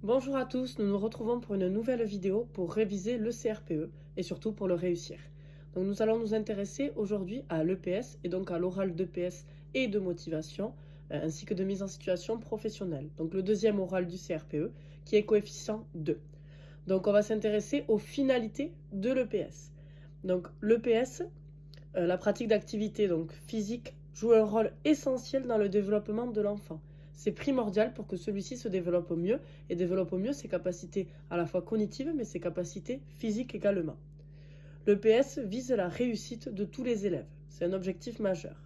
Bonjour à tous, nous nous retrouvons pour une nouvelle vidéo pour réviser le CRPE et surtout pour le réussir. Donc nous allons nous intéresser aujourd'hui à l'EPS et donc à l'oral d'EPS et de motivation ainsi que de mise en situation professionnelle. Donc le deuxième oral du CRPE qui est coefficient 2. Donc on va s'intéresser aux finalités de l'EPS. Donc l'EPS, la pratique d'activité donc physique joue un rôle essentiel dans le développement de l'enfant. C'est primordial pour que celui-ci se développe au mieux et développe au mieux ses capacités à la fois cognitives mais ses capacités physiques également. L'EPS vise la réussite de tous les élèves. C'est un objectif majeur.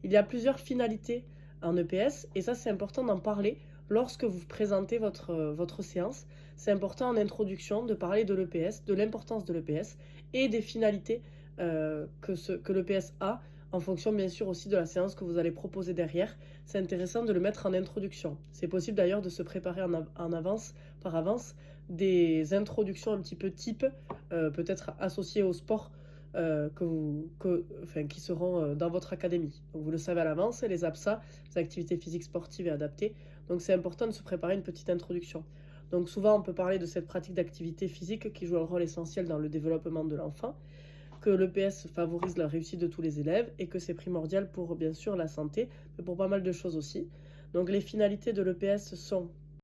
Il y a plusieurs finalités en EPS et ça c'est important d'en parler lorsque vous présentez votre séance. C'est important en introduction de parler de l'EPS, de l'importance de l'EPS et des finalités que l'EPS a en fonction bien sûr aussi de la séance que vous allez proposer derrière. C'est intéressant de le mettre en introduction. C'est possible d'ailleurs de se préparer par avance, des introductions un petit peu type, peut-être associées au sport qui seront dans votre académie. Donc vous le savez à l'avance, les APSA, les activités physiques sportives et adaptées. Donc c'est important de se préparer une petite introduction. Donc souvent on peut parler de cette pratique d'activité physique qui joue un rôle essentiel dans le développement de l'enfant, que l'EPS favorise la réussite de tous les élèves et que c'est primordial pour bien sûr la santé, mais pour pas mal de choses aussi. Donc les finalités de l'EPS sont